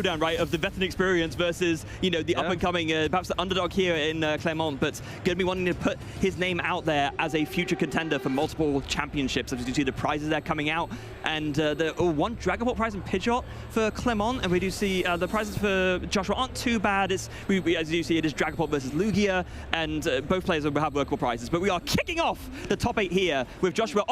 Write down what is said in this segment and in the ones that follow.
down, right, of the veteran experience versus, you know, the up-and-coming, perhaps the underdog here in Clement, but going to be wanting to put his name out there as a future contender for multiple championships. As you can see, the prizes there coming out, and the one Dragon Ball prize in Pidgeot for Clement, and we do see the prizes for Joshua aren't too bad. It's, as you see, it is Dragon Ball versus Lugia, and both players will have workable prizes. But we are kicking off the top 8 here with Joshua.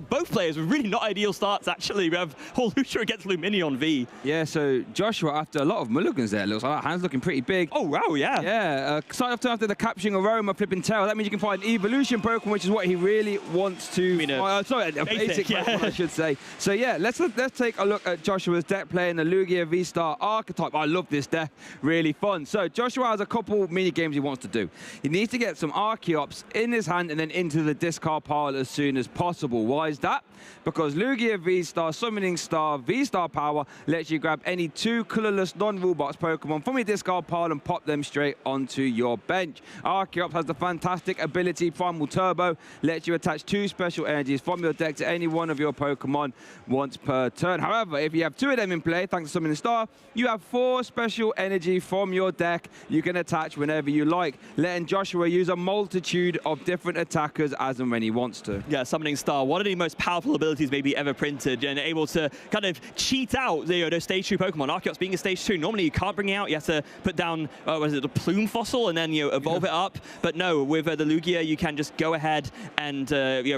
Both players with really not ideal starts, actually. We have Lucia against Luminion V. Yeah, so Joshua, after a lot of mulligans there, looks like that hand's looking pretty big. Oh, wow, yeah. Yeah, start off after the capturing Aroma, flipping tail. That means you can find an evolution Pokemon, which is what he really wants to. Sorry, a basic Pokemon, I should say. So yeah, let's take a look at Joshua's deck playing the Lugia V-Star Archetype. I love this deck, really fun. So Joshua has a couple mini games he wants to do. He needs to get some Archeops in his hand and then into the discard pile as soon as possible. Why is that? Because Lugia V-Star Summoning Star V-Star Power lets you grab any 2 colorless non-rule box Pokemon from your discard pile and pop them straight onto your bench. Archeops has the fantastic ability Primal Turbo, lets you attach 2 special energies from your deck to any one of your Pokemon once per turn. However, if you have 2 of them in play, thanks to Summoning Star, you have 4 special energy from your deck you can attach whenever you like, letting Joshua use a multitude of different attackers as and when he wants to. Yeah, Summoning Star, one of the most powerful abilities maybe ever printed, and able to kind of cheat out those stage 2 Pokemon. Archeops being a stage 2, normally you can't bring it out, you have to put down, was it the Plume Fossil, and then evolve it up. But no, with the Lugia, you can just go ahead and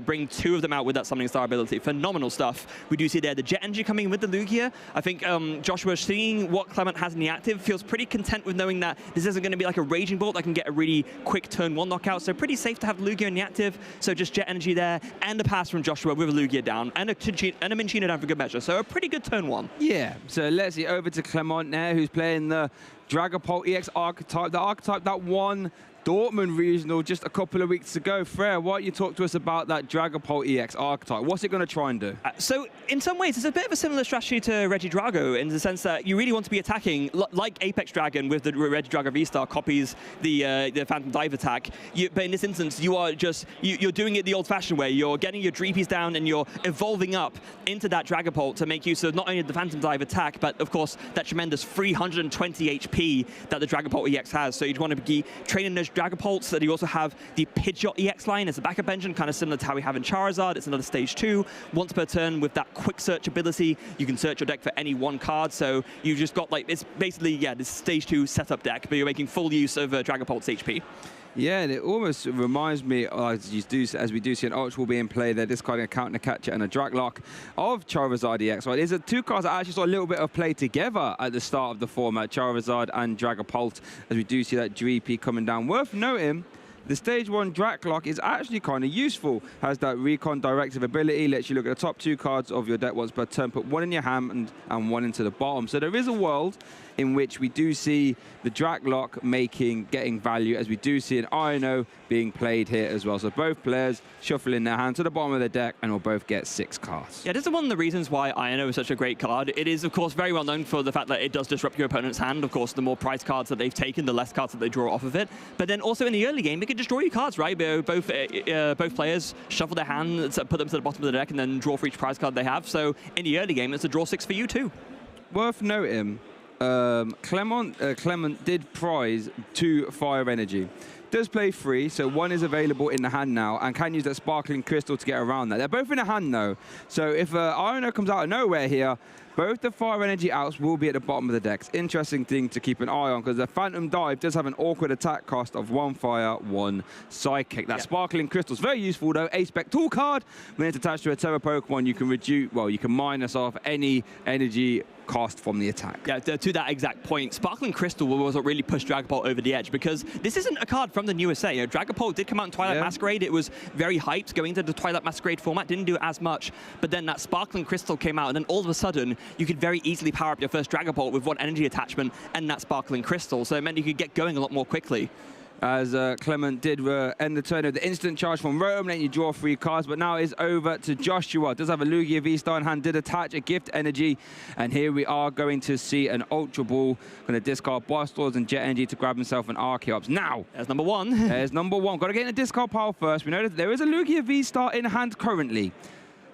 bring 2 of them out with that Summoning Star ability. Phenomenal stuff. We do see there the Jet Energy coming in with the Lugia. I think Joshua, seeing what Clement has in the active, feels pretty content with knowing that this isn't going to be like a Raging Bolt that can get a really quick turn 1 knockout. So pretty safe to have Lugia in the active. So just Jet Energy there, and a pass from Joshua with a Lugia down, and a Minchino down for good measure. So a pretty good turn 1. Yeah, so let's see over to Clement now, who's playing the Dragapult EX Archetype, the archetype that won Dortmund Regional just a couple of weeks ago. Freya, why don't you talk to us about that Dragapult EX Archetype? What's it going to try and do? So in some ways, it's a bit of a similar strategy to Regidrago in the sense that you really want to be attacking, like Apex Dragon with the Regidrago V-Star copies the Phantom Dive attack. But in this instance, you are just, you're doing it the old-fashioned way. You're getting your Dreepies down and you're evolving up into that Dragapult to make use of not only the Phantom Dive attack, but of course, that tremendous 320 HP that the Dragapult EX has. So you'd want to be training those Dragapults. That you also have the Pidgeot EX line as a backup engine, kind of similar to how we have in Charizard. It's another stage 2. Once per turn with that quick search ability, you can search your deck for any 1 card. So you've just got like, it's basically, yeah, this stage 2 setup deck, but you're making full use of Dragapult's HP. Yeah, and it almost reminds me, as we do see an Ultra Ball being played there, discarding a Counter Catcher and a Draglock of Charizard EX. Right? These are 2 cards that actually saw a little bit of play together at the start of the format, Charizard and Dragapult, as we do see that Dreepy coming down. Worth noting, the stage 1 Draglock is actually kind of useful. Has that Recon Directive ability, lets you look at the top 2 cards of your deck once per turn, put 1 in your hand and 1 into the bottom. So there is a world in which we do see the Draglock getting value, as we do see an Ino being played here as well. So both players shuffling their hand to the bottom of the deck and will both get 6 cards. Yeah, this is one of the reasons why Ino is such a great card. It is, of course, very well known for the fact that it does disrupt your opponent's hand. Of course, the more prize cards that they've taken, the less cards that they draw off of it. But then also in the early game, it can just draw you cards, right? Both players shuffle their hand, put them to the bottom of the deck, and then draw for each prize card they have. So in the early game, it's a draw 6 for you too. Worth noting, Clement did prize 2 Fire Energy. Does play 3, so 1 is available in the hand now, and can use that Sparkling Crystal to get around that. They're both in the hand though, so if Ino comes out of nowhere here, both the Fire Energy outs will be at the bottom of the decks. Interesting thing to keep an eye on, because the Phantom Dive does have an awkward attack cost of 1 Fire, 1 Psychic. That Sparkling Crystal is very useful though. A-Spec Tool card, when it's attached to a Terra Pokemon, you can reduce, well, you can minus off any energy cost from the attack. Yeah, to that exact point, Sparkling Crystal was what really pushed Dragapult over the edge, because this isn't a card from the new USA. Dragapult did come out in Twilight Masquerade. It was very hyped going into the Twilight Masquerade format, didn't do as much, but then that Sparkling Crystal came out, and then all of a sudden, you could very easily power up your first Dragapult with 1 energy attachment and that Sparkling Crystal, so it meant you could get going a lot more quickly. As Clement did end the turn of the instant charge from Rome, letting you draw 3 cards, but now it's over to Joshua. Does have a Lugia V-Star in hand, did attach a Gift Energy, and here we are going to see an Ultra Ball, going to discard Blastoise and Jet Energy to grab himself an Archeops. Now, there's number 1. There's number 1. Got to get in the discard pile first. We know that there is a Lugia V-Star in hand currently,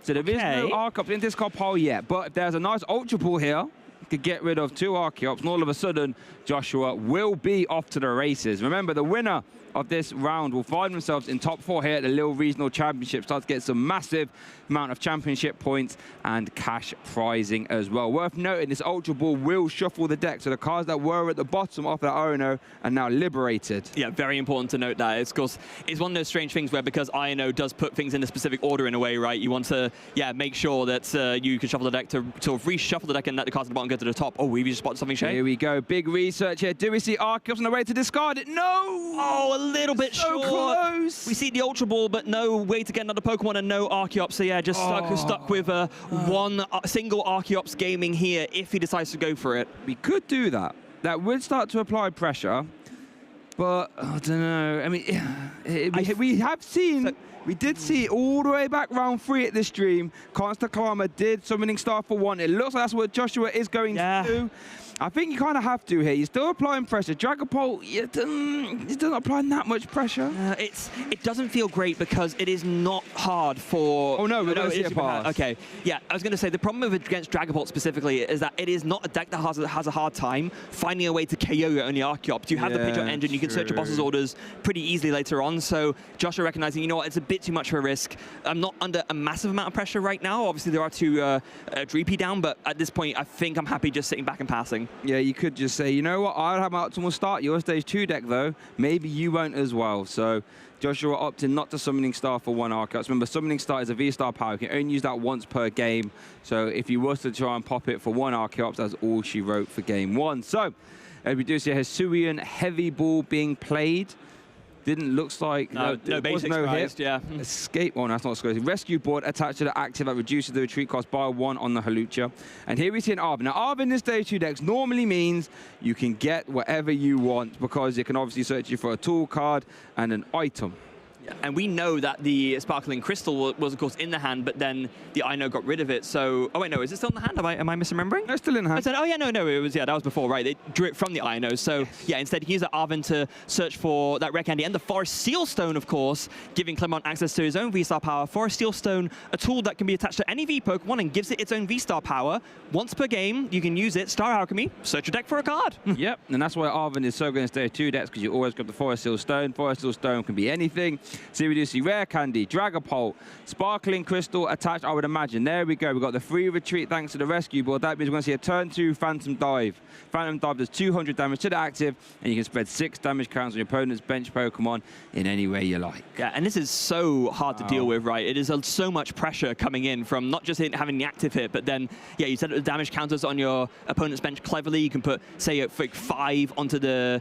so there is no Archeops in discard pile yet, but if there's a nice Ultra Ball here, could get rid of 2 Archeops, and all of a sudden, Joshua will be off to the races. Remember, the winner of this round will find themselves in top 4 here at the Lille Regional Championship, start to get some massive amount of championship points and cash prizing as well. Worth noting, this Ultra Ball will shuffle the deck, so the cards that were at the bottom of that INO are now liberated. Yeah, very important to note that. Of course, it's one of those strange things where, because INO does put things in a specific order in a way, right? You want to, make sure that you can shuffle the deck to sort of reshuffle the deck and let the cards at the bottom go to the top. Oh, we've just spotted something, Shay? Here we go. Big research here. Do we see Archeops on the way to discard it? No! Oh, a little bit so short. Close. We see the Ultra Ball, but no way to get another Pokemon and no Archeops. So yeah, just stuck with one single Archeops gaming here if he decides to go for it. We could do that. That would start to apply pressure, but I don't know. I mean, we have seen. We did see all the way back round 3 at this stream. Constant Climber did Summoning Star for 1. It looks like that's what Joshua is going to do. I think you kind of have to here. You're still applying pressure. Dragapult, it doesn't apply that much pressure. It doesn't feel great because it is not hard for... Oh, no, it is hard. Okay, yeah, I was going to say, the problem against Dragapult specifically is that it is not a deck that has a hard time finding a way to KO your only Archeops. You have the Pidgeot engine, you can search your boss's orders pretty easily later on, so Joshua recognizing, you know what, it's a bit too much of a risk. I'm not under a massive amount of pressure right now. Obviously, there are 2 Dreepy down, but at this point, I think I'm happy just sitting back and passing. Yeah, you could just say, you know what, I'll have my optimal start. Your stage 2 deck, though, maybe you won't as well. So Joshua opted not to Summoning Star for 1 Archeops. Remember, Summoning Star is a V-Star power. You can only use that once per game. So if you was to try and pop it for 1 Archeops, that's all she wrote for game 1. So we do see a Hisuian Heavy Ball being played. Didn't looks like no basics, no hit. Yeah. Escape. Oh, no, that's not exclusive. Rescue board attached to the active that reduces the retreat cost by 1 on the Halucha. And here we see an Arven. Now, Arven in this stage 2 decks normally means you can get whatever you want because it can obviously search you for a tool card and an item. Yeah. And we know that the Sparkling Crystal was, of course, in the hand, but then the INO got rid of it. So, oh wait, no, is it still in the hand? Am I misremembering? No, it's still in the hand. I said, oh yeah, no, it was, that was before, right? They drew it from the INO. So, yeah, instead he used that Arven to search for that Rare Candy and the Forest Seal Stone, of course, giving Clement access to his own V-Star power. Forest Seal Stone, a tool that can be attached to any V Pokemon and gives it its own V-Star power. Once per game, you can use it, Star Alchemy, search your deck for a card. Yep, and that's why Arven is so good in stage 2 decks, because you always grab the Forest Seal Stone. Forest Seal Stone can be anything. So we do see Rare Candy, Dragapult, Sparkling Crystal attached, I would imagine. There we go. We've got the free retreat thanks to the rescue board. That means we're going to see a turn 2 Phantom Dive. Phantom Dive does 200 damage to the active, and you can spread 6 damage counts on your opponent's bench Pokemon in any way you like. Yeah, and this is so hard to deal with, right? It is so much pressure coming in from not just having the active hit, but then, yeah, you set up the damage counters on your opponent's bench cleverly. You can put, say, 5 onto the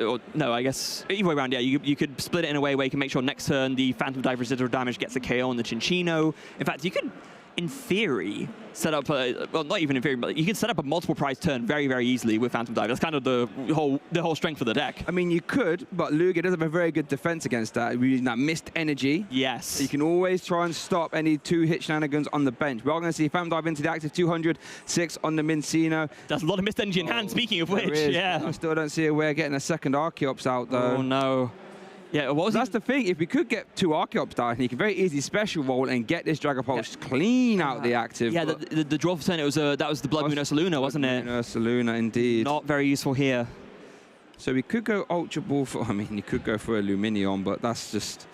or no, I guess either way around. Yeah, you could split it in a way where you can make sure next turn the Phantom Dive residual damage gets a KO on the Chinchino. In fact, you could, in theory, set up well, not even in theory, but you can set up a multiple prize turn very, very easily with Phantom Dive. That's kind of the whole strength of the deck. I mean, you could, but Lugia does have a very good defense against that. We're using that missed energy. Yes. So you can always try and stop any 2-hit shenanigans on the bench. We're going to see Phantom Dive into the active 200, 6 on the Mincino. That's a lot of missed energy in hand, speaking of which. Yeah. I still don't see a way of getting a second Archeops out, though. Oh, no. Yeah, that's the thing. If we could get 2 Archeops down, you can very easily special roll and get this Dragapult clean out the active. Yeah, the draw for turn, that was the Blood Moon Ursaluna, wasn't it? Ursaluna, indeed. Not very useful here. So we could go Ultra Ball for, I mean, you could go for a Luminion, but that's just,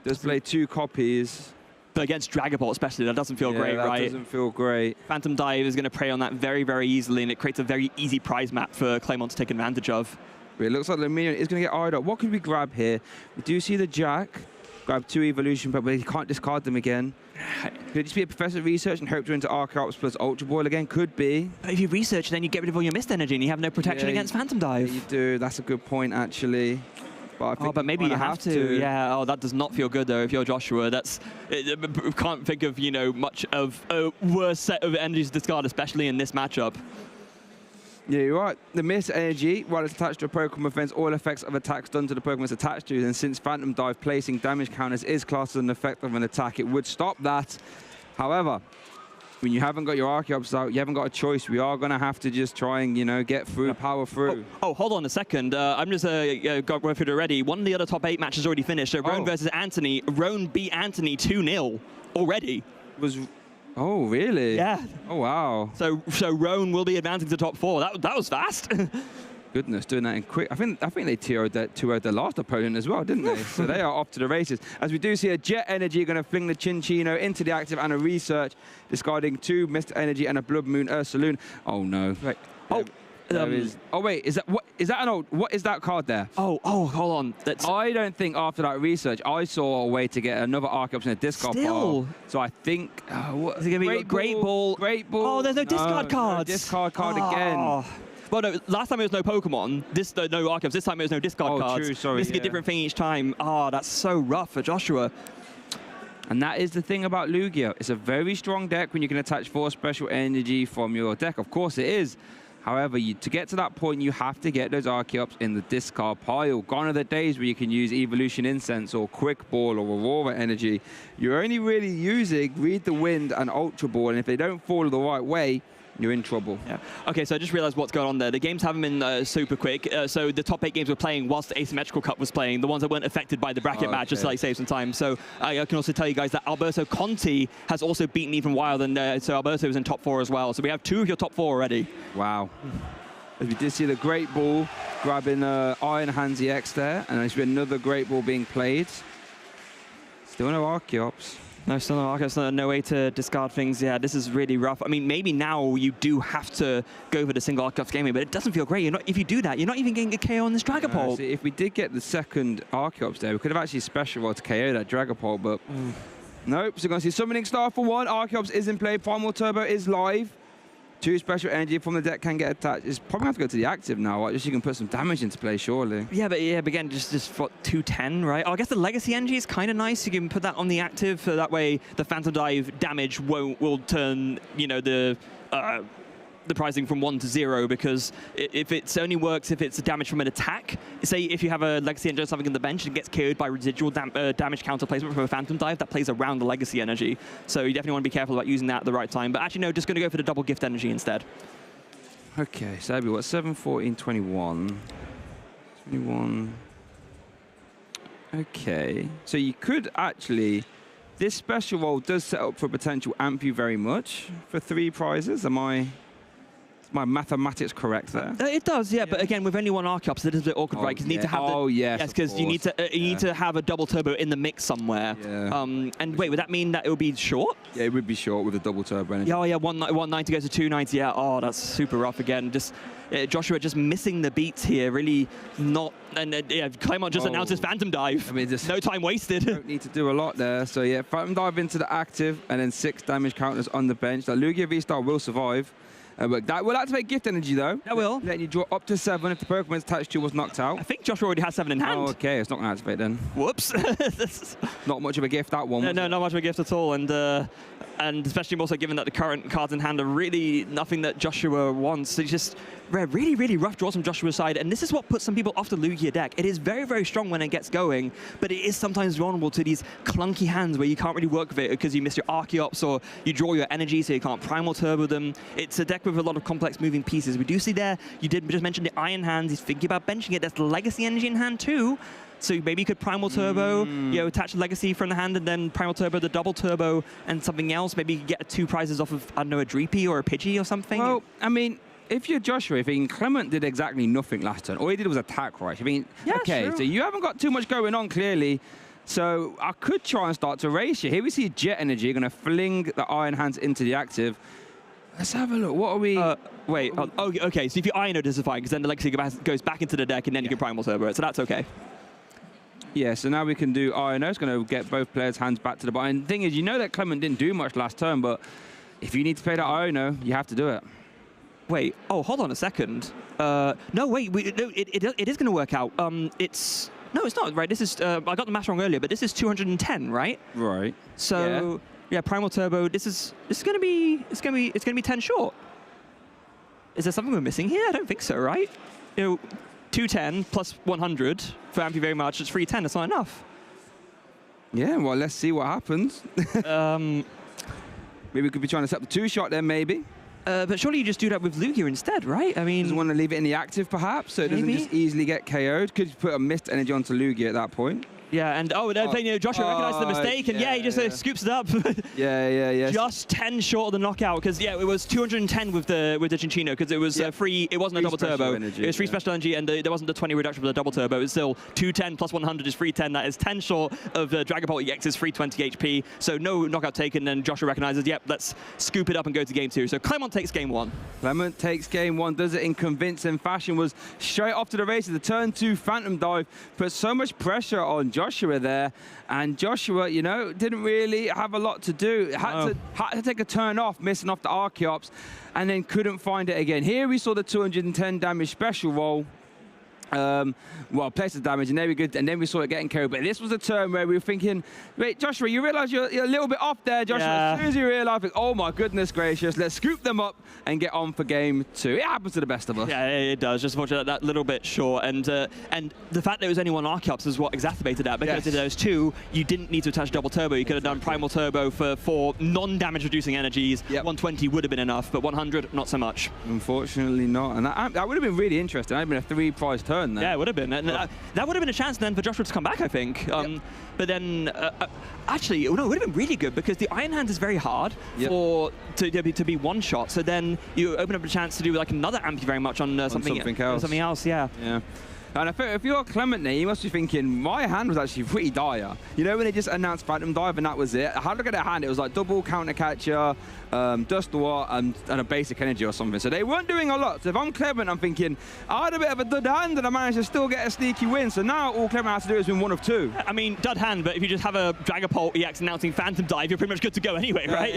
does play 2 copies. But against Dragapult especially, that doesn't feel great, right? That doesn't feel great. Phantom Dive is going to prey on that very, very easily, and it creates a very easy prize map for Clement to take advantage of. But it looks like Luminion is going to get eyed up. What could we grab here? We do see the Jack. Grab 2 Evolution, but he can't discard them again. Could it just be a Professor Research and hope to enter Archeops plus Ultra Ball again? Could be. But if you research, then you get rid of all your missed energy and you have no protection against Phantom Dive. Yeah, you do. That's a good point, actually. But I think but maybe you have to. Yeah, oh, that does not feel good, though, if you're Joshua. Can't think of, much of a worse set of energies to discard, especially in this matchup. Yeah, you're right. The miss energy, while it's attached to a Pokemon, prevents all effects of attacks done to the Pokemon it's attached to. And since Phantom Dive placing damage counters is classed as an effect of an attack, it would stop that. However, when you haven't got your Archeops out, you haven't got a choice. We are going to have to just try and, get through, power through. Oh, hold on a second. I'm just got one through it already. One of the other top 8 matches already finished. So Roan versus Anthony. Roan beat Anthony 2-0 already. Oh, really? Yeah. Oh, wow. So Roan will be advancing to top 4. That was fast. Goodness, doing that in quick. I think they 2-0'd their last opponent as well, didn't they? So they are off to the races. As we do see a Jet Energy going to fling the Chinchino into the active and a Research, discarding 2 Mr. Energy and a Blood Moon Ursaluon. Oh no! Right. Oh. Oh wait, is that an old? What is that card there? Oh, hold on. I don't think after that research I saw a way to get another Archeops in a discard pile. So I think what is it going to be? Great Ball. Oh, there's no discard cards. No discard card again. Well, no, last time it was no Pokemon, no Archeops. This time it was no discard cards. True, sorry. Missing a different thing each time. Oh, that's so rough for Joshua. And that is the thing about Lugia. It's a very strong deck when you can attach 4 special energy from your deck. Of course it is. However, to get to that point, you have to get those Archeops in the discard pile. Gone are the days where you can use Evolution Incense or Quick Ball or Aurora Energy. You're only really using Read the Wind and Ultra Ball, and if they don't fall the right way, you're in trouble. Yeah. Okay, so I just realized what's going on there. The games haven't been super quick. So the top 8 games were playing whilst the Asymmetrical Cup was playing, the ones that weren't affected by the bracket match, just to save some time. So I can also tell you guys that Alberto Conti has also beaten even Wild, and so Alberto was in top 4 as well. So we have 2 of your top 4 already. Wow. As we did see the Great Ball grabbing Iron Hands EX there, and there's been another Great Ball being played. Still no Archeops. No, still no Archeops, no way to discard things. Yeah, this is really rough. I mean, maybe now you do have to go for the single Archeops gaming, but it doesn't feel great. If you do that, you're not even getting a KO on this Dragapult. See, if we did get the second Archeops there, we could have actually special rolled to KO that Dragapult, but nope. So we're going to see Summoning Star for 1. Archeops is in play. Primal Turbo is live. 2 special energy from the deck can get attached. It's probably have to go to the active now, right? Just so you can put some damage into play, surely. Yeah, but again, just for 210, right? Oh, I guess the Legacy energy is kind of nice. You can put that on the active, so that way the Phantom Dive damage will turn, the pricing from 1 to 0, because if it only works if it's damage from an attack. Say if you have a Legacy Energy or something in the bench and gets KO'd by residual damage counter placement from a Phantom Dive, that plays around the Legacy Energy. So you definitely want to be careful about using that at the right time. But actually, no, just going to go for the double Gift Energy instead. Okay, so that'd be what, 7, 14, 21. 21. Okay, so you could actually... This special roll does set up for potential amp you very much for 3 prizes. Am I... My mathematics correct there? It does, yeah, but again, with only 1 Archeops, it is a bit awkward, right? Because you need to have yes, because you need to have a double turbo in the mix somewhere. Yeah. And wait, would that mean that it would be short? Yeah, it would be short with a double turbo. Yeah, 190 goes to 290. Yeah, oh, that's super rough again. Just Joshua just missing the beats here, really not. And Clement just announced his Phantom Dive. I mean, just no time wasted. Don't need to do a lot there. So yeah, Phantom Dive into the active, and then 6 damage counters on the bench. The Lugia V-Star will survive. But that will activate Gift Energy, though. That will. Letting you draw up to 7 if the Pokemon it's attached to was knocked out. I think Joshua already has 7 in hand. Oh, okay. It's not going to activate then. Whoops. Not much of a gift, that one. No, not much of a gift at all. And especially also given that the current cards in hand are really nothing that Joshua wants. It's just really, really rough draws from Joshua's side. And this is what puts some people off the Lugia deck. It is very, very strong when it gets going, but it is sometimes vulnerable to these clunky hands where you can't really work with it because you miss your Archeops or you draw your energy so you can't Primal Turbo them. It's a deck with a lot of complex moving pieces. We do see there, you did just mention the Iron Hands. He's thinking about benching it. There's the Legacy Energy in hand too. So maybe you could Primal Turbo, attach Legacy from the hand and then Primal Turbo, the double Turbo, and something else. Maybe you could get 2 prizes off of, I don't know, a Dreepy or a Pidgey or something. Well, I mean, if you're Joshua, I think Clement did exactly nothing last turn. All he did was attack, right? I mean, yeah, okay, true. So you haven't got too much going on, clearly. So I could try and start to race you. Here we see Jet Energy going to fling the Iron Hands into the active. Let's have a look. What are we... wait. Okay, so if you Iron Node, this is fine, because then the Legacy goes back into the deck, and then you can Primal Turbo it, so that's okay. Yeah, so now we can do Iron. It's going to get both players' hands back to the bottom. The thing is, you know that Clement didn't do much last turn, but if you need to play that Iron, you have to do it. Wait, hold on a second. No, wait, it is going to work out. No, it's not, right? This is, I got the math wrong earlier, but this is 210, right? Right. So, yeah, Primal Turbo, this is going to be, it's going to be 10 short. Is there something we're missing here? I don't think so, right? 210 plus 100 for Ampy very much. It's 310. That's not enough. Yeah, well, let's see what happens. Maybe we could be trying to set up the 2-shot then, maybe. But surely you just do that with Lugia instead, right? I mean... Doesn't want to leave it in the active, perhaps, so it doesn't just easily get KO'd. Could you put a Mist Energy onto Lugia at that point? Yeah, and Joshua recognizes the mistake, and he just scoops it up. yeah. Just 10 short of the knockout, because it was 210 with the Cinccino, because it was free. It wasn't a double turbo. Energy, it was free special energy, and there wasn't the 20 reduction for the double turbo. It was still 210 plus 100 is free 10. That is 10 short of the Dragapult EX's free 20 HP. So no knockout taken, and Joshua recognizes, yep, let's scoop it up and go to game 2. So Clement takes game 1. Clement takes game 1, does it in convincing fashion, was straight off to the races. The turn 2 Phantom Dive put so much pressure on Joshua there, and Joshua, didn't really have a lot to do. Had to take a turn off, missing off the Archeops, and then couldn't find it again. Here we saw the 210 damage special roll. Places damage, and there we go, and then we saw it getting carried. But this was a turn where we were thinking, wait, Joshua, you realize you're a little bit off there, Joshua. As soon as you realize, oh my goodness gracious, let's scoop them up and get on for game 2. It happens to the best of us. Yeah, it does. Just unfortunately that little bit short, and the fact that it was only one Archeops is what exacerbated that, because in those 2, you didn't need to attach double turbo. You could have done primal turbo for 4 non-damage reducing energies. 120 would have been enough, but 100 not so much. Unfortunately not, and that would have been really interesting. That would have been a 3-prize turn there. Yeah, it would have been. And that would have been a chance then for Joshua to come back, I think. But then, actually, no, it would have been really good, because the Iron Hand is very hard to be one shot. So then you open up a chance to do like another ampy very much on something else. Yeah. And I think if you're Clement there, you must be thinking, my hand was actually pretty dire. When they just announced Phantom Dive and that was it. I had a look at their hand, it was like double counter catcher, Dust War, and a basic energy or something. So they weren't doing a lot. So if I'm Clement, I'm thinking, I had a bit of a dud hand and I managed to still get a sneaky win. So now all Clement has to do is win 1 of 2. I mean, dud hand, but if you just have a Dragapult EX announcing Phantom Dive, you're pretty much good to go anyway, right?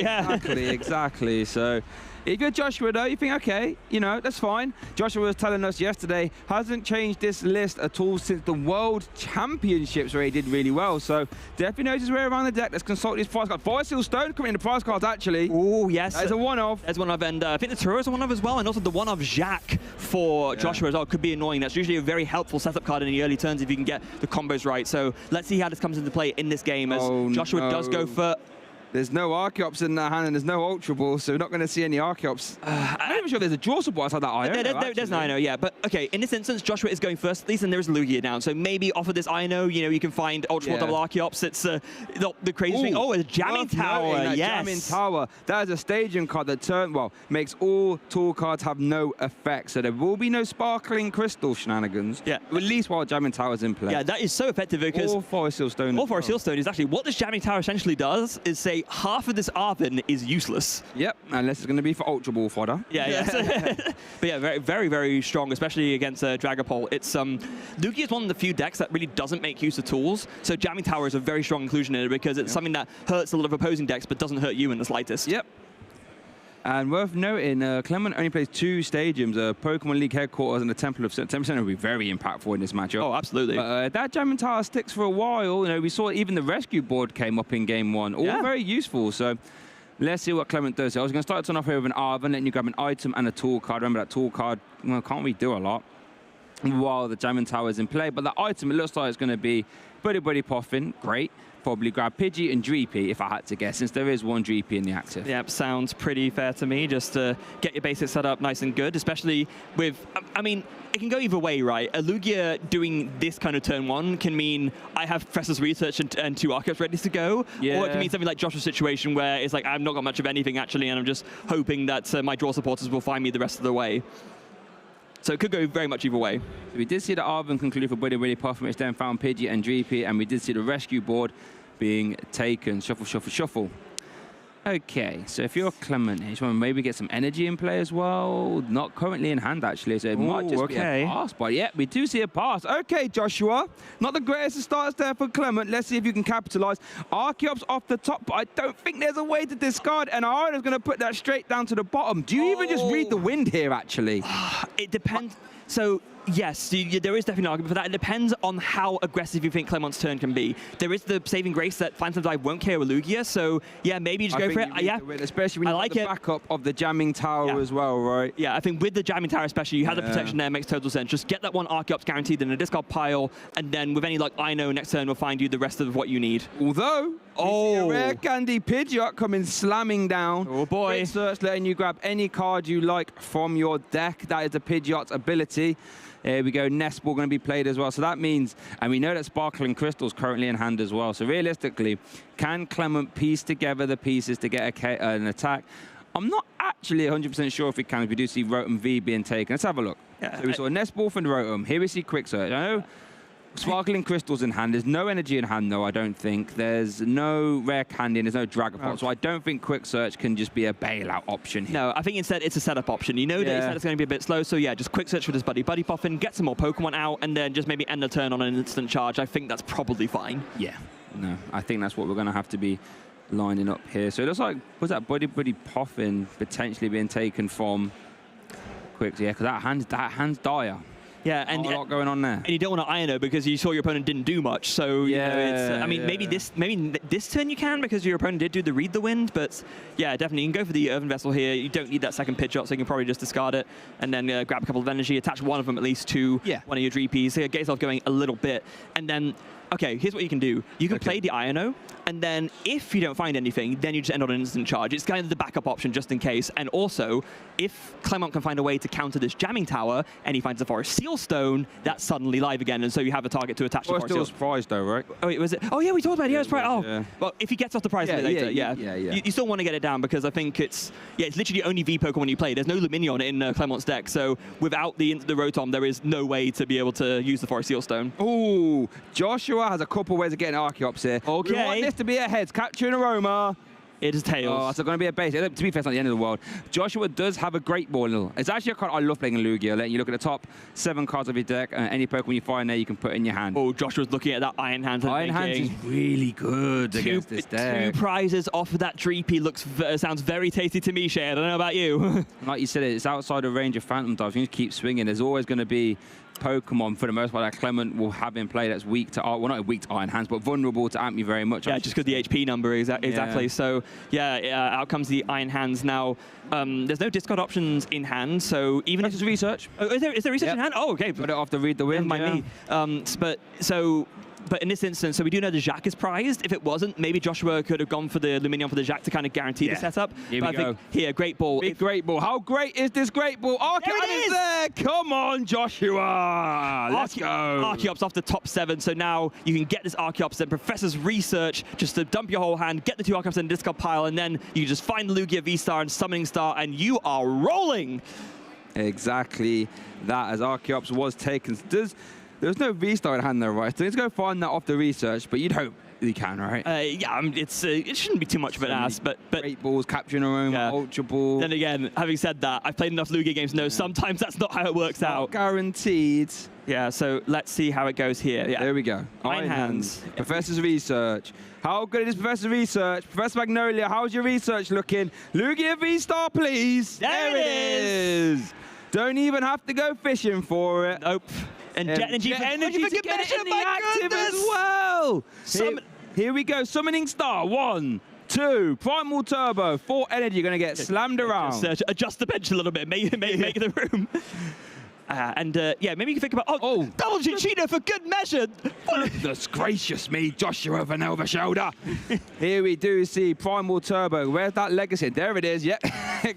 Exactly. So if you're Joshua though, you think, okay, that's fine. Joshua was telling us yesterday, hasn't changed this list at all since the World Championships, where he did really well. So definitely knows his way around the deck. Let's consult his prize card. Fossil Stone coming in the prize cards, actually. Oh, yes. That's a one-off. There's one of, and I think the Turo is a one-of as well, and also the one-of Jacques for Joshua as well could be annoying. That's usually a very helpful setup card in the early turns if you can get the combos right. So let's see how this comes into play in this game, as Joshua does go for... There's no Archeops in that hand, and there's no Ultra Ball, so we're not going to see any Archeops. I'm not even sure there's a draw support outside that Iono. There's an Iono, yeah. But, okay, in this instance, Joshua is going first, at least, and there is Lugia down. So maybe off of this Iono, you can find Ultra Ball double Archeops. It's the crazy thing. Oh, it's Jamming Tower, yes. Jamming Tower. That is a staging card that makes all tool cards have no effect. So there will be no Sparkling Crystal shenanigans. Yeah. At least while Jamming Tower's in play. Yeah, that is so effective, because... All Forest Seal Stone. All Forest Seal Stone is actually... What this Jamming Tower essentially does is say half of this Arvin is useless. Yep, unless it's going to be for Ultra Ball fodder. Yeah. But yeah, very, very, very strong, especially against Dragapult. It's Lugia is one of the few decks that really doesn't make use of tools. So Jamming Tower is a very strong inclusion in it, because it's something that hurts a lot of opposing decks, but doesn't hurt you in the slightest. Yep. And worth noting, Clement only plays 2 stadiums, Pokémon League Headquarters and the Temple of Sin. Temple of Sin will be very impactful in this matchup. Oh, absolutely. But that Jamming Tower sticks for a while. We saw even the rescue board came up in game 1. All very useful. So let's see what Clement does. So I was going to start it off here with an Arvin, letting you grab an item and a tool card. Remember that tool card, can't really do a lot while the Jamming Tower is in play. But the item, it looks like it's going to be Buddy Poffin. Great. Probably grab Pidgey and Dreepy, if I had to guess, since there is one Dreepy in the active. Yep, sounds pretty fair to me, just to get your basics set up nice and good, especially with, I mean, it can go either way, right? A Lugia doing this kind of turn 1 can mean I have Professor's Research and 2 Archeops ready to go, or it can mean something like Joshua's situation where it's like, I've not got much of anything actually, and I'm just hoping that my draw supporters will find me the rest of the way. So it could go very much either way. We did see the Arvin conclude for Buddy Puffin, which then found Pidgey and Dreepy, and we did see the rescue board being taken. Shuffle, shuffle, shuffle. Okay, so if you're Clement, you just want to maybe get some energy in play as well. Not currently in hand, actually, so it might just be a pass. But yeah, we do see a pass. Okay, Joshua, not the greatest of starts there for Clement. Let's see if you can capitalize. Archeops off the top, but I don't think there's a way to discard, and Iona's going to put that straight down to the bottom. Do you even just read the wind here, actually? It depends. So, yes, there is definitely an argument for that. It depends on how aggressive you think Clement's turn can be. There is the saving grace that Phantom Dive won't KO a Lugia, so yeah, maybe you just go for it. Yeah, especially when you have the backup of the Jamming Tower as well, right? Yeah, I think with the Jamming Tower especially, you have the protection there, makes total sense. Just get that one Archeops guaranteed in a discard pile, and then with any like I know next turn will find you the rest of what you need. Although Oh, rare candy Pidgeot coming slamming down. Oh boy. Quick search letting you grab any card you like from your deck. That is the Pidgeot's ability. Here we go, Nest Ball going to be played as well. So that means, and we know that Sparkling Crystal is currently in hand as well. So realistically, can Clement piece together the pieces to get an attack? I'm not actually 100% sure if we can. We do see Rotom V being taken. Let's have a look. Yeah, so we saw a Nest Ball from Rotom. Here we see Quick Search. I know Sparkling Crystal's in hand. There's no energy in hand, though, I don't think. There's no rare candy and there's no Dragapult. So I don't think Quick Search can just be a bailout option here. No, I think instead it's a setup option. You know that it's going to be a bit slow, so yeah, just Quick Search with his Buddy Pop in, get some more Pokemon out, and then just maybe end the turn on an instant charge. I think that's probably fine. Yeah, no, I think that's what we're going to have to be lining up here. So it looks like, was that Buddy Poffin potentially being taken from Quick? Yeah, because that hand's dire. Yeah, and a lot going on there. And you don't want to Iono because you saw your opponent didn't do much. So yeah, you know, it's, I mean, maybe this turn you can because your opponent did do the Read the Wind. But yeah, definitely you can go for the Earthen Vessel here. You don't need that second Pidgeot, so you can probably just discard it and then grab a couple of energy, attach one of them at least to one of your Dreepies. So get yourself going a little bit, and then. Okay, here's what you can do. You can play the Iono, and then if you don't find anything, then you just end on an instant charge. It's kind of the backup option just in case. And also, if Clement can find a way to counter this Jamming Tower, and he finds the Forest Seal Stone, that's suddenly live again, and so you have a target to attach to Forest Seal. Prize though, right? Oh, wait, was it? Oh yeah, we talked about it. Yeah, it's prize. Oh, well, if he gets off the prize later, you still want to get it down because I think it's literally only V Pokemon you play. There's no Lumineon in Clement's deck, so without the Rotom, there is no way to be able to use the Forest Seal Stone. Ooh, Joshua has a couple ways of getting Archeops here. Okay. We want this to be a heads. Capturing Aroma. It is Tails. Oh, it's going to be a base. To be fair, it's not the end of the world. Joshua does have a Great Ball. It's actually a card I love playing in Lugia. Letting you look at the top 7 cards of your deck. Any Pokemon you find there, you can put in your hand. Oh, Joshua's looking at that Iron Hands. Iron Hands is really good against this deck. 2 prizes off of that Dreepy sounds very tasty to me, Shay. I don't know about you. Like you said, it's outside the range of Phantom Dives. You need to keep swinging. There's always going to be Pokemon, for the most part, that Clement will have in play that's weak to, well, not weak to Iron Hands, but vulnerable to Amp Me very much. Yeah, just because the HP number, exactly. So, out comes the Iron Hands now. There's no discard options in hand, so even if it's research. Oh, is there research in hand? Oh, okay. Put it off to Read the Wind. Me. But in this instance, so we do know the Jacq is prized. If it wasn't, maybe Joshua could have gone for the Lumineon for the Jacq to kind of guarantee the setup. Here we go. Here, Great Ball. Big Great Ball. How great is this Great Ball? Archeops is there! Come on, Joshua! Let's go! Archeops off the top 7, so now you can get this Archeops, then Professor's Research, just to dump your whole hand, get the 2 Archeops in the discard pile, and then you can just find the Lugia V-Star and Summoning Star, and you are rolling! Exactly that, as Archeops was taken. There's no V-Star in hand though, right? So let's go find that off the research, but you'd hope you can, right? It shouldn't be too much of an ask, but Great Balls, Capturing Aroma, Ultra Ball. Then again, having said that, I've played enough Lugia games to know sometimes that's not how it works out. Guaranteed. Yeah, so let's see how it goes here. Yeah. There we go. Iron Hands. Professor's Research. How good is Professor's Research? Professor Magnolia, how's your research looking? Lugia V-Star, please. There it is. Don't even have to go fishing for it. Nope. And Jet Energy to get it in the active as well. Here we go. Summoning Star. 1, 2. Primal Turbo. 4 energy. You're going to get slammed around. Just, adjust the bench a little bit. Make the room. Maybe you can think about double Chinchino for good measure. Goodness gracious me, Joshua Vanoverschelde. Here we do see Primal Turbo. Where's that Legacy? There it is. Yep.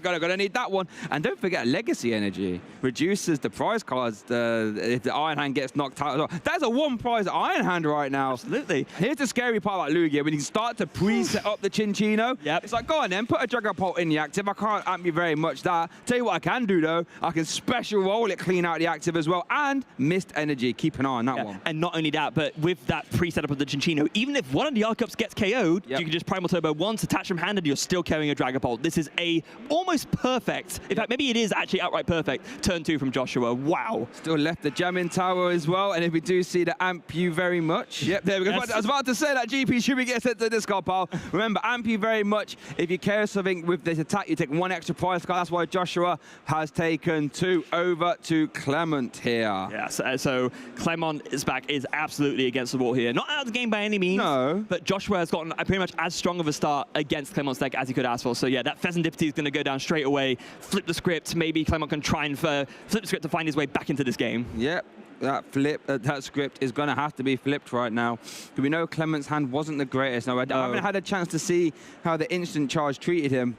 gotta need that one. And don't forget Legacy Energy reduces the prize cards if the Iron Hand gets knocked out as well. That's a 1 prize Iron Hand right now. Absolutely. Here's the scary part about Lugia. When you start to preset up the Chinchino, it's like, go on then, put a Dragapult in the active. I can't amp you very much that. Tell you what I can do though. I can special roll it clean out the active as well, and missed energy. Keep an eye on that one. And not only that, but with that pre-setup of the Chinchino, even if one of the Archeops gets KO'd, you can just Primal Turbo once, attach from hand, and you're still carrying a Dragapult. This is a almost perfect, in fact, maybe it is actually outright perfect, turn 2 from Joshua. Wow. Still left the Jamming Tower as well, and if we do see the amp you very much. Yep, there we go. I was about to say that GP should be get sent to the discard pile. Remember, amp you very much. If you carry something with this attack, you take 1 extra prize card. That's why Joshua has taken 2 over to Clement here. Yeah, so Clement is back, is absolutely against the wall here. Not out of the game by any means, but Joshua has gotten pretty much as strong of a start against Clement's deck as he could ask for. So yeah, that Pheasantipity is going to go down straight away, flip the script. Maybe Clement can try and flip the script to find his way back into this game. Yep. that script is going to have to be flipped right now. We know Clement's hand wasn't the greatest. Now, I haven't had a chance to see how the instant charge treated him.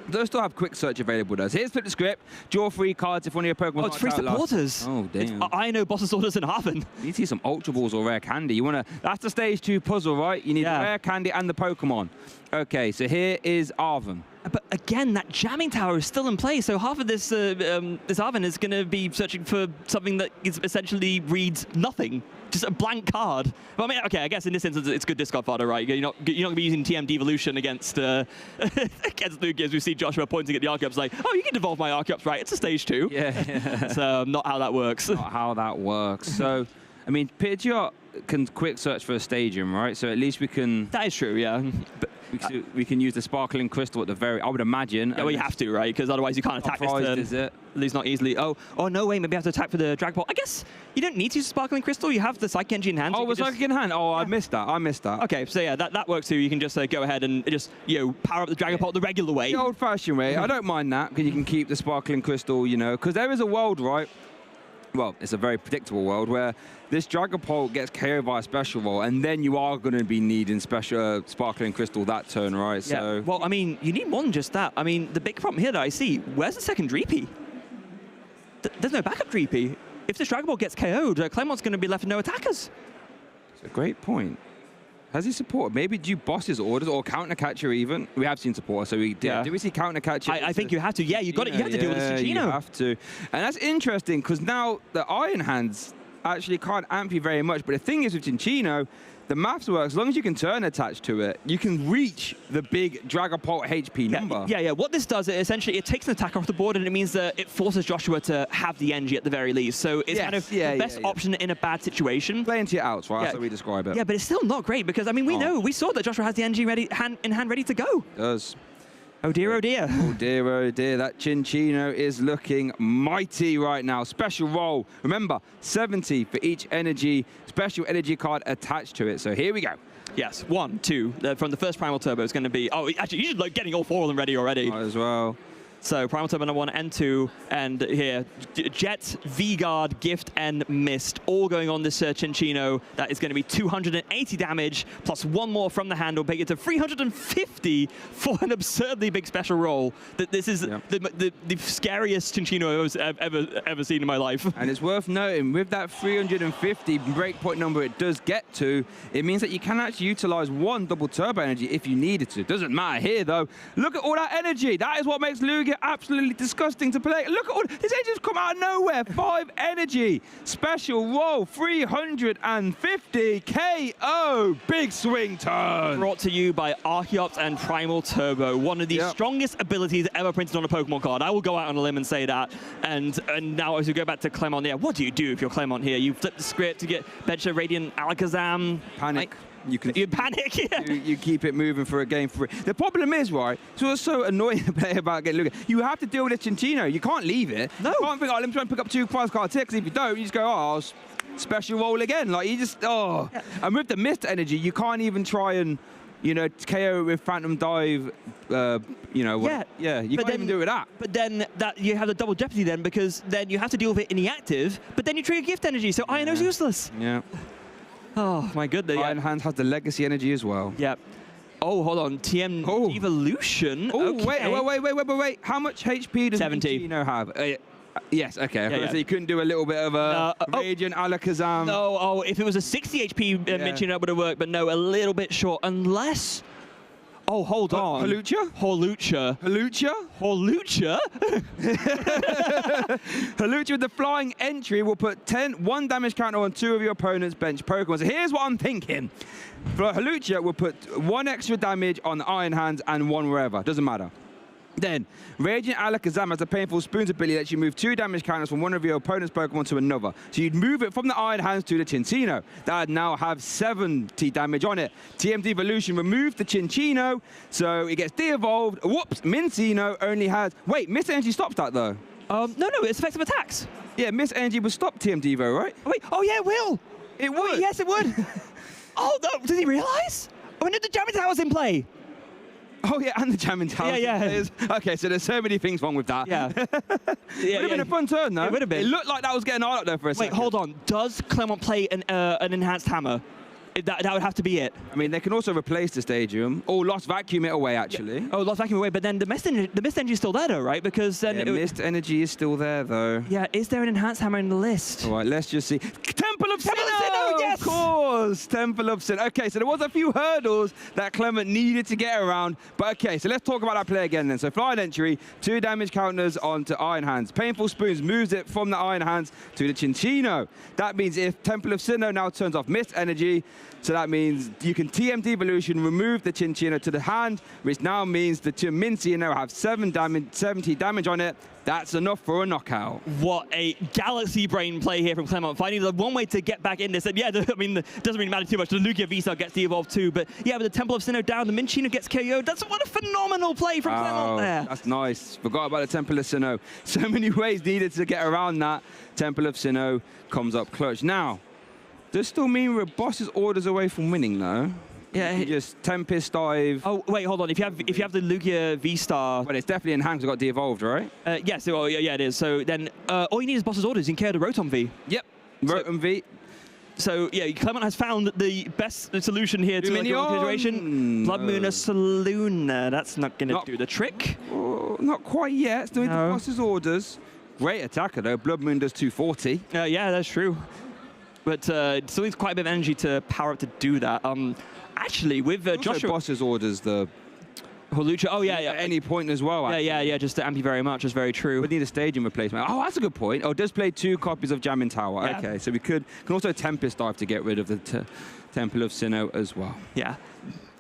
Those still have quick search available, does. Here's flip the script. Draw 3 cards if one of your Pokemon's it's free supporters. Oh, damn. I know Boss's Orders and Haven. You need to see some Ultra Balls or Rare Candy. You want to... That's the stage 2 puzzle, right? You need the Rare Candy and the Pokemon. Okay, so here is Arven. But again, that jamming tower is still in play, so half of this this Arven is going to be searching for something that is essentially reads nothing, just a blank card. Well, I mean, okay, I guess in this instance it's good discard fodder, right? You're not going to be using TM Devolution against against Lugia, as we see Joshua pointing at the Archeops like, oh, you can devolve my Archeops, right? It's a stage 2. Yeah. So not how that works. Not how that works. So, I mean, Pidgeot can quick search for a stadium, right? So at least we can... That is true, yeah. But we can use the Sparkling Crystal at the very... I would imagine. Yeah, well, you have to, right? Because otherwise you can't attack this turn. Is it? At least not easily. Oh, no, wait, maybe I have to attack for the Drag Ball. I guess you don't need to use Sparkling Crystal. You have the Psychic Energy in hand. Oh, with Psychic in hand? Oh, yeah. I missed that. Okay, so yeah, that works too. You can just go ahead and just, power up the Dragon Ball the regular way. The old-fashioned way. I don't mind that, because you can keep the Sparkling Crystal, because there is a world, right? Well, it's a very predictable world where this Dragapult gets KO by a special roll, and then you are going to be needing special Sparkling Crystal that turn, right? Yeah. So, well, I mean, you need more than just that. I mean, the big problem here that I see, where's the second Dreepy? There's no backup Dreepy. If this Dragapult gets KO'd, Clement's going to be left with no attackers. It's a great point. Has he supported? Maybe do Boss's Orders or Counter Catcher even? We have seen supporter, so we did. Yeah. Did we see Counter Catcher? I think you have to. Yeah, you got it. You have to deal with this Cinccino. You have to. And that's interesting because now the Iron Hands actually can't amp you very much. But the thing is with Cinccino, the maths works. As long as you can turn attached to it, you can reach the big Dragapult HP number. Yeah. What this does, essentially, it takes an attacker off the board, and it means that it forces Joshua to have the NG at the very least. So it's kind of the best option in a bad situation. Playing to your outs, right? That's how we describe it. Yeah, but it's still not great because, I mean, we saw that Joshua has the NG in hand ready to go. It does. Oh dear, oh dear. Oh dear, oh dear. That Cinccino is looking mighty right now. Special roll. Remember, 70 for each special energy card attached to it. So here we go. Yes, 1, 2. From the first Primal Turbo is going to be... Oh, actually, you should like getting all 4 of them ready already. Might as well. So Primal Turbo number 1 and 2, and here, Jet, V-Guard, Gift, and Mist, all going on this Cinccino. That is going to be 280 damage, plus 1 more from the hand will take it to 350 for an absurdly big special roll. This is the scariest Cinccino I've ever seen in my life. And it's worth noting, with that 350 breakpoint number it does get to, it means that you can actually utilize 1 double turbo energy if you needed to. Doesn't matter here, though. Look at all that energy. That is what makes Lugia absolutely disgusting to play. Look at all this energy's come out of nowhere. 5 energy. Special roll. 350 KO. Big swing turn. Brought to you by Archeops and Primal Turbo. One of the strongest abilities ever printed on a Pokemon card. I will go out on a limb and say that. And now as we go back to Clement, what do you do if you're Clement here? You flip the script to get Bencher, Radiant, Alakazam. Panic. You panic, you keep it moving for a game free. The problem is, right, it's what's so annoying to play about getting Lugia. You have to deal with this Cinccino. You can't leave it. No. You can't think, let me try and pick up 2 prize cards here, because if you don't, you just go, I'll special roll again. Like, you just, And with the Mist energy, you can't even try and, KO with Phantom Dive, you can't even do it with that. But then you have the double jeopardy then, because then you have to deal with it in the active, but then you trigger Gift Energy, so Iono's useless. Yeah. Oh, my goodness. Iron Hand has the legacy energy as well. Yep. Oh, hold on. TM Evolution. Oh, wait. How much HP does Cinccino have? Yes, okay. So you couldn't do a little bit of a Radiant Alakazam. No, if it was a 60 HP Cinccino, that would have worked, but no, a little bit short, unless... Oh, hold on. Hawlucha? Hawlucha with the flying entry will put 1 damage counter on 2 of your opponent's bench Pokemon. So here's what I'm thinking. Hawlucha will put 1 extra damage on the Iron Hands and 1 wherever. Doesn't matter. Then, Radiant Alakazam has a Painful Spoons ability that lets you move 2 damage counters from one of your opponent's Pokemon to another. So you'd move it from the Iron Hands to the Cinccino. That would now have 70 damage on it. TM Devolution removed the Cinccino, so it gets de-evolved. Whoops, Mincino only has... Wait, Mist Energy stops that, though? No, it's effective attacks. Yeah, Mist Energy will stop TM Devo, right? Wait, yeah, it will. It would? Yes, it would. Oh, no, did he realize? Oh, no, the jamming tower's in play. Oh, yeah, and the jamming tower. Yeah. Okay, so there's so many things wrong with that. Yeah. Would have been a fun turn, though. It would have been. It looked like that was getting hard up there for a second. Wait, hold on. Does Clement play an enhanced hammer? That would have to be it. I mean, they can also replace the stadium or lost vacuum it away, actually. Yeah. Oh, lost vacuum away, but then the mist energy is still there, though, right? Because then mist energy is still there, though. Yeah, is there an enhanced hammer in the list? All right, let's just see. Temple of Sinnoh! Yes! Of course, Temple of Sinnoh. Okay, so there was a few hurdles that Clement needed to get around. But okay, so let's talk about that play again then. So flying entry, 2 damage counters onto Iron Hands. Painful Spoons moves it from the Iron Hands to the Cinccino. That means if Temple of Sinnoh now turns off mist energy, so that means you can TM Devolution, remove the Cinccino to the hand, which now means the Cinccino have 70 damage on it. That's enough for a knockout. What a galaxy brain play here from Clement, finding the one way to get back in this. And yeah, I mean, it doesn't really matter too much. The Lugia V-Star gets the evolve too, but yeah, with the Temple of Sinnoh down, the Cinccino gets KO'd. That's what a phenomenal play from Clement there. That's nice. Forgot about the Temple of Sinnoh. So many ways needed to get around that. Temple of Sinnoh comes up clutch. Now, does still mean we're boss's orders away from winning, though? Yeah, just Tempest Dive. Oh wait, hold on. If you have the Lugia V-Star, well, it's definitely enhanced. We've got de-evolved, right? Yes. Well, yeah, it is. So then, all you need is boss's orders. You can KO the Rotom V. Yep. Rotom V. So yeah, Clement has found the best solution here to make a situation. Blood Moon Saluna. That's not going to do the trick. Oh, not quite yet. Still need the boss's orders. Great attacker though. Blood Moon does 240. Yeah, that's true. But still needs quite a bit of energy to power up to do that. Actually, with Joshua... boss's orders, the... Holucha, oh yeah. At any point as well, actually. Yeah, just to amp you very much, that's very true. We need a stadium replacement. Oh, that's a good point. Oh, it does play 2 copies of Jamming Tower. Yeah. Okay, so we can also Tempest Dive to get rid of the Temple of Sinnoh as well. Yeah.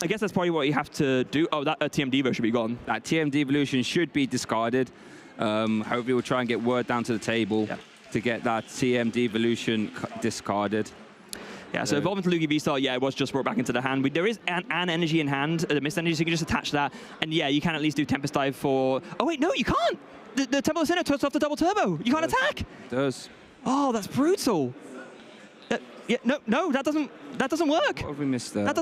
I guess that's probably what you have to do. Oh, that TM Devo should be gone. That TM Devolution should be discarded. Hopefully we'll try and get word down to the table to get that TM Devolution discarded. Yeah, so evolving to Lugia V-Star, yeah, it was just brought back into the hand. There is an energy in hand, the mist energy, so you can just attach that. And yeah, you can at least do Tempest Dive for... Oh wait, no, you can't! The Temple of Sinnoh turns off the double turbo. You can't attack! It does. Oh, that's brutal. Yeah, no, that doesn't work. What have we missed there? That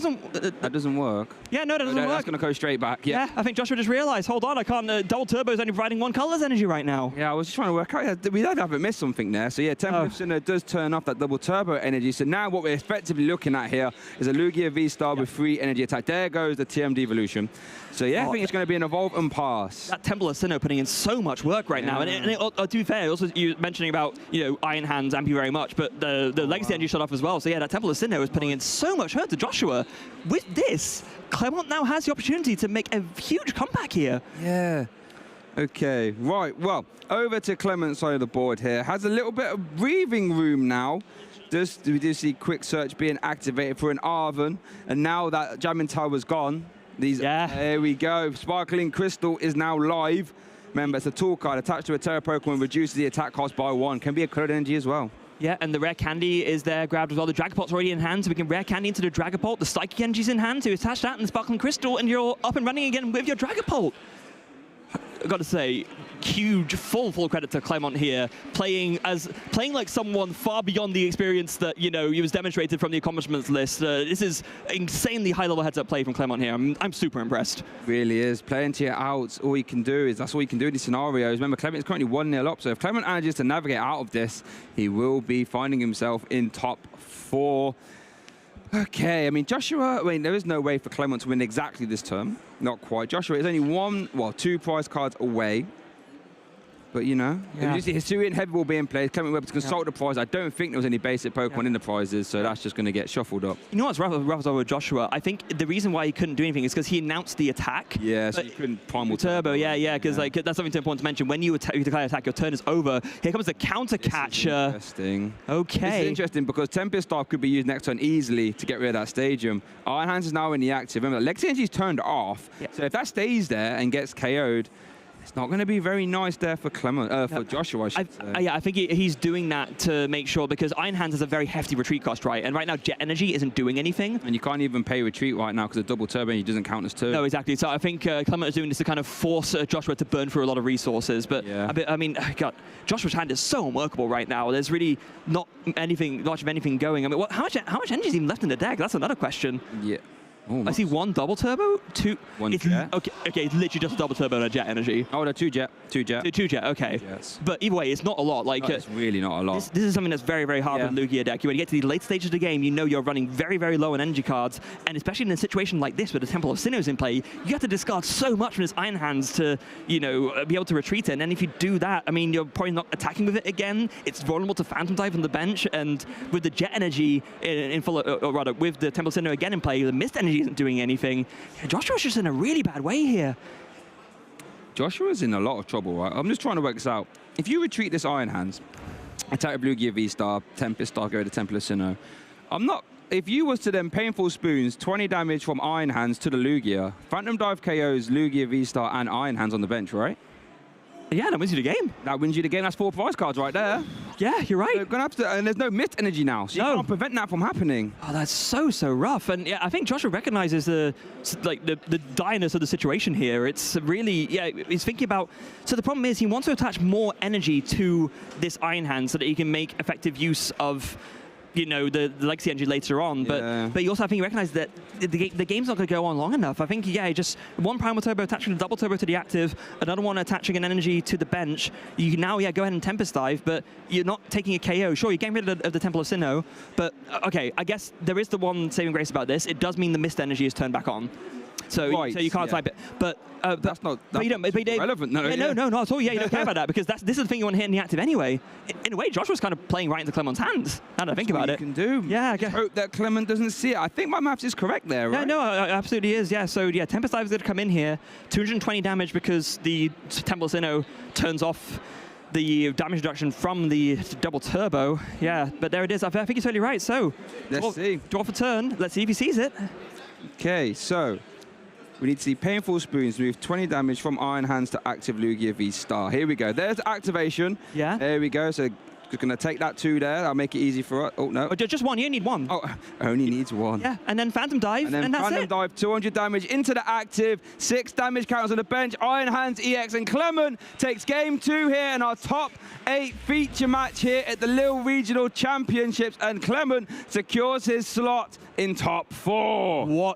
doesn't work. Yeah, no, that doesn't work. That's going to go straight back. Yeah, I think Joshua just realized, hold on, I can't, double turbo is only providing 1 color's energy right now. Yeah, I was just trying to work out, we haven't missed something there. So yeah, Temple of Sinnoh does turn off that double turbo energy. So now what we're effectively looking at here is a Lugia V-Star with 3 energy attack. There goes the TM Devolution. So yeah, I think it's going to be an evolve and pass. That Temple of Sinnoh putting in so much work right now. And to be fair, also you mentioning about, Iron Hands, amp you very much, but the Legacy energy shut off as well. So yeah, that Temple of Sinnoh is putting in so much hurt to Joshua. With this, Clement now has the opportunity to make a huge comeback here. Yeah. Okay, right. Well, over to Clement's side of the board here. Has a little bit of breathing room now. We do see Quick Search being activated for an Arven. And now that Jamming Tower's gone, there we go. Sparkling Crystal is now live. Remember, it's a tool card attached to a Terra Pokemon, reduces the attack cost by 1. Can be a colored energy as well. Yeah, and the Rare Candy is there grabbed as well. The Dragapult's already in hand, so we can Rare Candy into the Dragapult. The Psychic Energy's in hand, so you attach that and the Sparkling Crystal, and you're up and running again with your Dragapult. I've got to say, huge, full credit to Clement here, playing like someone far beyond the experience that, he was demonstrated from the accomplishments list. This is insanely high-level heads-up play from Clement here. I'm super impressed. Really is. Playing to your outs, all you can do is, that's all you can do in these scenarios. Remember, Clement is currently 1-0 up, so if Clement manages to navigate out of this, he will be finding himself in top 4. Okay, I mean, Joshua, there is no way for Clement to win exactly this term. Not quite. Joshua is only 2 prize cards away. But, if you see Hisuian Heavy Ball being played, Clement Webb to consult the prize. I don't think there was any basic Pokemon in the prizes, so that's just going to get shuffled up. You know what's rough with Joshua? I think the reason why he couldn't do anything is because he announced the attack. Yeah, so you couldn't Primal Turbo. Yeah, because that's something important to mention. When you declare attack, your turn is over. Here comes the counter catcher. Interesting. Okay. This is interesting because Tempest Dive could be used next turn easily to get rid of that stadium. Iron Hands is now in the active. Remember, Legacy Energy's turned off. Yeah. So if that stays there and gets KO'd, it's not going to be very nice there for for Joshua, I should say. Yeah, I think he's doing that to make sure, because Iron Hands has a very hefty retreat cost, right? And right now, Jet Energy isn't doing anything. And you can't even pay retreat right now because the double turbo energy doesn't count as 2. No, exactly. So I think Clement is doing this to kind of force Joshua to burn through a lot of resources. But I mean, God, Joshua's hand is so unworkable right now. There's really not much of anything going. I mean, how much energy is even left in the deck? That's another question. Yeah. Oh, I see 1 double turbo, 2. One it's, jet. Okay, it's literally just a double turbo and a jet energy. Oh, no, 2 jet. 2 jet. 2 jet, okay. But either way, it's not a lot. Like, no, it's really not a lot. This is something that's very, very hard with Lugia deck. When you get to the late stages of the game, you know you're running very, very low on energy cards, and especially in a situation like this where the Temple of Sinnoh's in play, you have to discard so much from his Iron Hands to, you know, be able to retreat it. And if you do that, I mean, you're probably not attacking with it again. It's vulnerable to Phantom Dive on the bench, and with the jet energy in full, or rather, with the Temple of Sinnoh again in play, the mist energy isn't doing anything. Joshua's just in a really bad way here. Joshua's in a lot of trouble, right? I'm just trying to work this out. If you retreat this Iron Hands, attack with Lugia V-Star, Tempest Star, go to Temple of Sinnoh. If you was to then Painful Spoons, 20 damage from Iron Hands to the Lugia, Phantom Dive KOs Lugia V-Star and Iron Hands on the bench, right? Yeah, that wins you the game. That wins you the game. That's 4 prize cards right there. Yeah, you're right. So gonna have to, and there's no mist energy now, so you can't prevent that from happening. Oh, that's so rough. And yeah, I think Joshua recognizes the direness of the situation here. It's really, he's thinking about, so the problem is he wants to attach more energy to this Iron Hand so that he can make effective use of, you know, the legacy engine later on, but you also, I think, recognize that the game's not going to go on long enough. I think, just 1 Primal Turbo attaching a double turbo to the active, another one attaching an energy to the bench. You can now, go ahead and Tempest Dive, but you're not taking a KO. Sure, you're getting rid of the Temple of Sinnoh, but okay, I guess there is the one saving grace about this. It does mean the mist energy is turned back on. So you can't type it, but that's not relevant. No, no, not at all. Yeah, you don't care about that because this is the thing you want to hit in the active anyway. In a way, Joshua's kind of playing right into Clement's hands. Now that I think about it, you can do. Yeah, I hope that Clement doesn't see it. I think my maths is correct there, right? Yeah, no, absolutely is. Yeah, so Tempest Dive is going to come in here, 220 damage because the Temple of Sinnoh turns off the damage reduction from the double turbo. Yeah, but there it is. I think he's totally right. So let's see. Draw for turn. Let's see if he sees it. Okay, so we need to see Painful Spoons move 20 damage from Iron Hands to active Lugia V-Star. Here we go. There's activation. Yeah. There we go. So just going to take that 2 there. That'll make it easy for us. Oh, no. Oh, just 1. You only need 1. Oh, only needs 1. Yeah, and then Phantom Dive, and that's Phantom it. Dive, 200 damage into the active. 6 damage counters on the bench. Iron Hands EX, and Clement takes game 2 here in our top 8 feature match here at the Lille Regional Championships, and Clement secures his slot in top 4. What